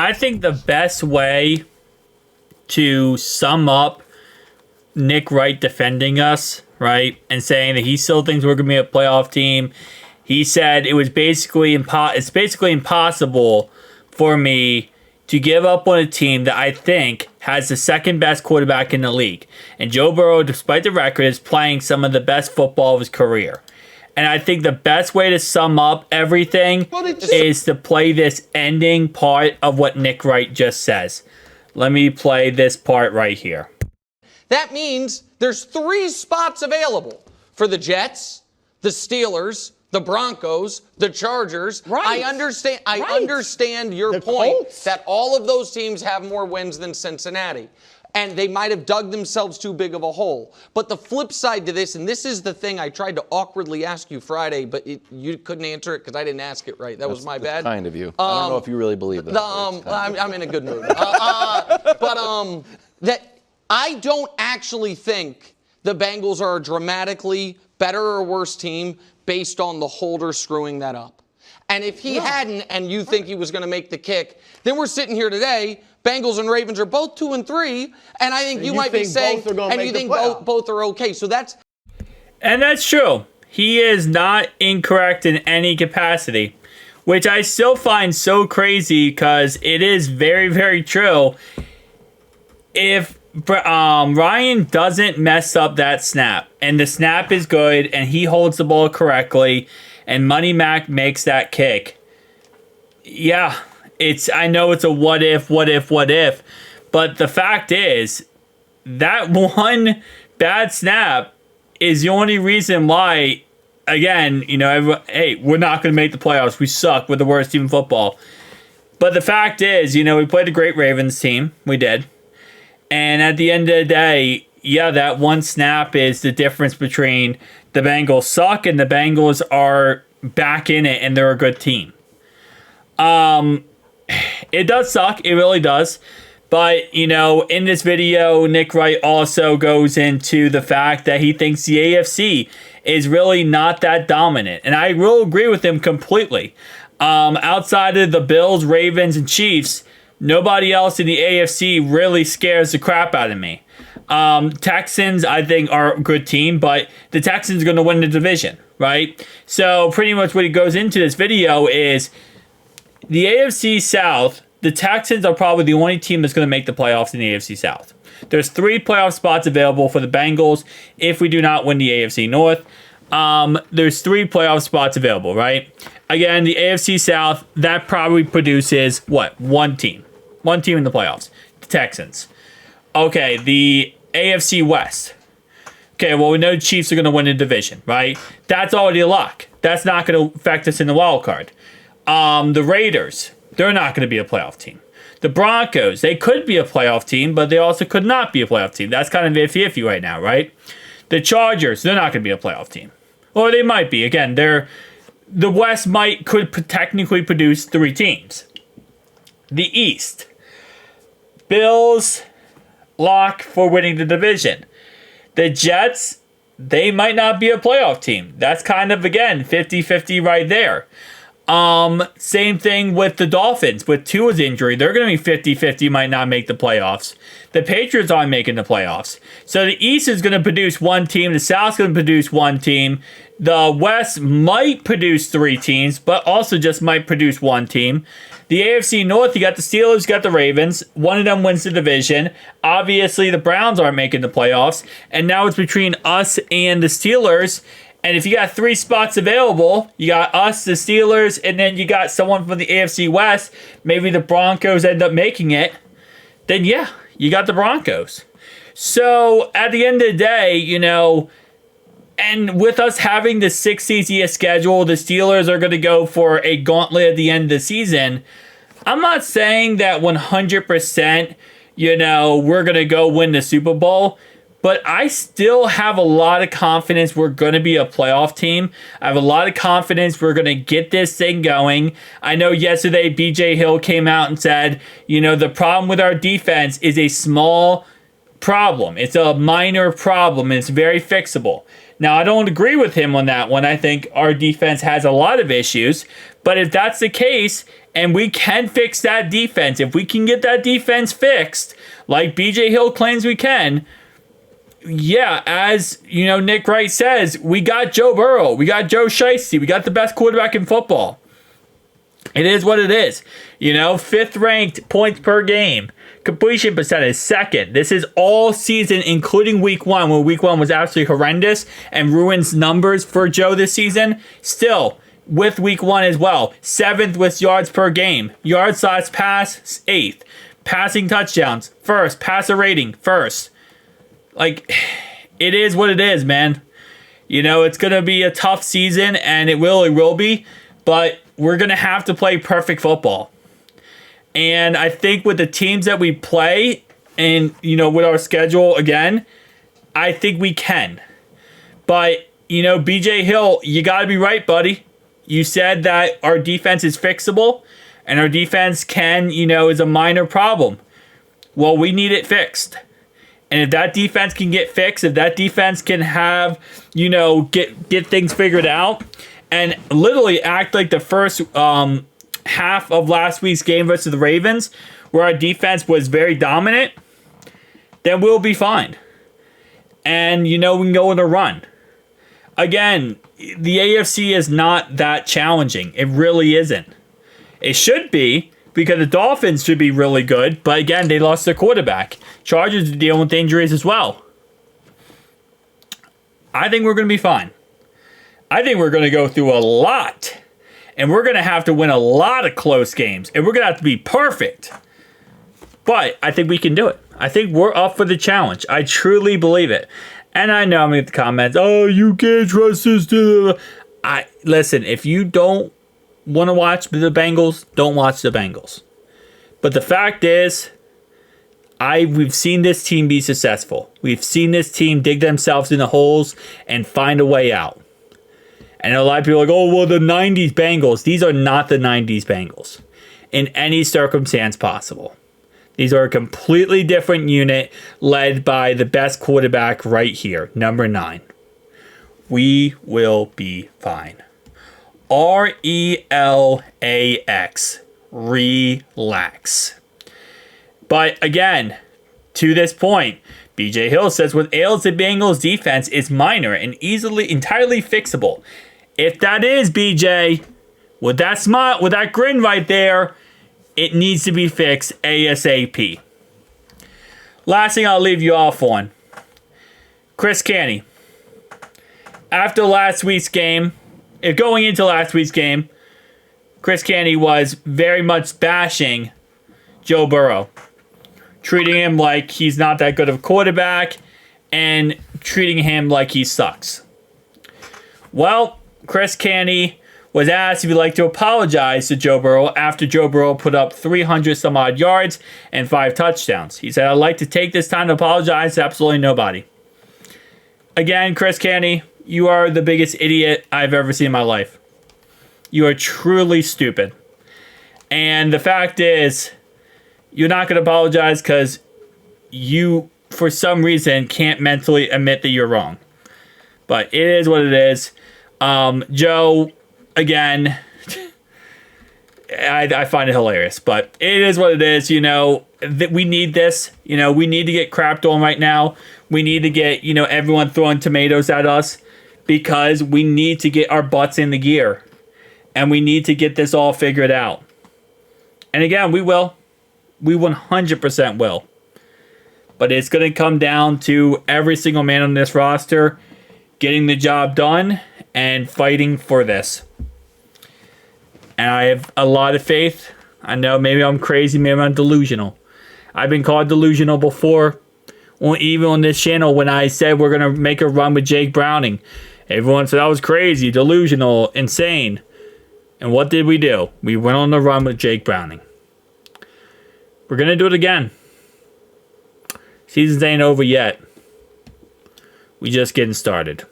I think the best way to sum up Nick Wright defending us, right, and saying that he still thinks we're going to be a playoff team. He said it was basically it's basically impossible for me to give up on a team that I think has the second best quarterback in the league. And Joe Burrow, despite the record, is playing some of the best football of his career. And I think the best way to sum up everything is to play this ending part of what Nick Wright just says. Let me play this part right here. That means there's 3 spots available for the Jets, the Steelers, the Broncos, the Chargers. Right. I understand your point Colts. that all of those teams have more wins than Cincinnati. And they might have dug themselves too big of a hole. But the flip side to this, and this is the thing I tried to awkwardly ask you Friday, but you couldn't answer it because I didn't ask it right. That was my bad. Kind of you. I don't know if you really believe that. I'm in a good mood. That I don't actually think the Bengals are a dramatically better or worse team based on the holder screwing that up. And if he hadn't, and you think he was going to make the kick, then we're sitting here today. Bengals and Ravens are both 2-3, and I think you might be saying, and you think both are okay. So that's true. He is not incorrect in any capacity, which I still find so crazy because it is very, very true. If Ryan doesn't mess up that snap, and the snap is good, and he holds the ball correctly, and Money Mac makes that kick, yeah. I know it's a what if, but the fact is that one bad snap is the only reason why, again, hey, we're not going to make the playoffs. We suck. We're the worst team in football. But the fact is, we played a great Ravens team. We did. And at the end of the day, yeah, that one snap is the difference between the Bengals suck and the Bengals are back in it and they're a good team. It does suck. It really does. But, in this video, Nick Wright also goes into the fact that he thinks the AFC is really not that dominant. And I will agree with him completely. Outside of the Bills, Ravens, and Chiefs, nobody else in the AFC really scares the crap out of me. Texans, I think, are a good team, but the Texans are going to win the division, right? So pretty much what he goes into this video is the AFC South, the Texans are probably the only team that's going to make the playoffs in the AFC South. There's 3 playoff spots available for the Bengals if we do not win the AFC North. There's 3 playoff spots available, right? Again, the AFC South, that probably produces, one team. One team in the playoffs. The Texans. Okay, the AFC West. Okay, well, we know the Chiefs are going to win the division, right? That's already a lock. That's not going to affect us in the wild card. The Raiders, they're not going to be a playoff team. The Broncos, they could be a playoff tean, but they also could not be a playoff team. That's kind of iffy right now, right? The Chargers, they're not going to be a playoff team. Or they might be. Again, the West could technically produce 3 teams. The East, Bills, lock for winning the division. The Jets, they might not be a playoff team. That's kind of, again, 50-50 right there. Same thing with the Dolphins. With Tua's injury, they're going to be 50-50, might not make the playoffs. The Patriots aren't making the playoffs. So the East is going to produce 1 team. The South's going to produce 1 team. The West might produce 3 teams, but also just might produce 1 team. The AFC North, you got the Steelers, you got the Ravens. One of them wins the division. Obviously, the Browns aren't making the playoffs. And now it's between us and the Steelers. And if you got 3 spots available, you got us, the Steelers, and then you got someone from the AFC West, maybe the Broncos end up making it, then yeah, you got the Broncos. So at the end of the day, and with us having the 6th easiest schedule, the Steelers are going to go for a gauntlet at the end of the season. I'm not saying that 100%, we're going to go win the Super Bowl. But I still have a lot of confidence we're going to be a playoff team. I have a lot of confidence we're going to get this thing going. I know yesterday BJ Hill came out and said, the problem with our defense is a small problem. It's a minor problem. And it's very fixable. Now, I don't agree with him on that one. I think our defense has a lot of issues. But if that's the case, and we can fix that defense, if we can get that defense fixed, like BJ Hill claims we can, yeah, as you know, Nick Wright says, we got Joe Burrow, we got Joe Shiesty, we got the best quarterback in football. It is what it is. You know, 5th ranked points per game. Completion percentage, 2nd. This is all season, including week 1, where week 1 was absolutely horrendous and ruins numbers for Joe this season. Still, with week 1 as well, 7th with yards per game. Yards/pass, 8th. Passing touchdowns, 1st. Passer rating, 1st. Like, it is what it is, man. You know, it's going to be a tough season, and it will be, but we're going to have to play perfect football. And I think with the teams that we play and, you know, with our schedule again, I think we can. But, you know, BJ Hill, you got to be right, buddy. You said that our defense is fixable and our defense is a minor problem. Well, we need it fixed. And if that defense can get fixed, if that defense can have, get things figured out and literally act like the first half of last week's game versus the Ravens, where our defense was very dominant, then we'll be fine. And, we can go on a run. Again, the AFC is not that challenging. It really isn't. It should be, because the Dolphins should be really good, but again, they lost their quarterback. Chargers are dealing with injuries as well. I think we're going to be fine. I think we're going to go through a lot. And we're going to have to win a lot of close games. And we're going to have to be perfect. But I think we can do it. I think we're up for the challenge. I truly believe it. And I know I'm going to get the comments, oh, you can't trust this. Listen, if you don't want to watch the Bengals, don't watch the Bengals. But the fact is, we've seen this team be successful. We've seen this team dig themselves in the holes and find a way out. And a lot of people are like, oh, well, the 90s Bengals. These are not the 90s Bengals in any circumstance possible. These are a completely different unit led by the best quarterback right here, number 9. We will be fine. RELAX. Relax. But again, to this point, BJ Hill says what ails the Bengals defense is minor and entirely fixable. If that is, BJ, with that smile, with that grin right there, it needs to be fixed ASAP. Last thing I'll leave you off on. Chris Canty. After last week's game, going into last week's game, Chris Canty was very much bashing Joe Burrow. Treating him like he's not that good of a quarterback and treating him like he sucks. Well, Chris Canty was asked if he'd like to apologize to Joe Burrow after Joe Burrow put up 300 some odd yards and 5 touchdowns. He said, I'd like to take this time to apologize to absolutely nobody. Again, Chris Canty, you are the biggest idiot I've ever seen in my life. You are truly stupid. And the fact is, you're not going to apologize because you, for some reason, can't mentally admit that you're wrong. But it is what it is. Joe, again, I find it hilarious. But it is what it is. We need this. We need to get crapped on right now. We need to get, everyone throwing tomatoes at us because we need to get our butts in the gear. And we need to get this all figured out. And again, we will. We 100% will. But it's going to come down to every single man on this roster getting the job done and fighting for this. And I have a lot of faith. I know maybe I'm crazy, maybe I'm delusional. I've been called delusional before, even on this channel when I said we're going to make a run with Jake Browning. Everyone said I was crazy, delusional, insane. And what did we do? We went on the run with Jake Browning. We're going to do it again. Seasons ain't over yet. We just getting started.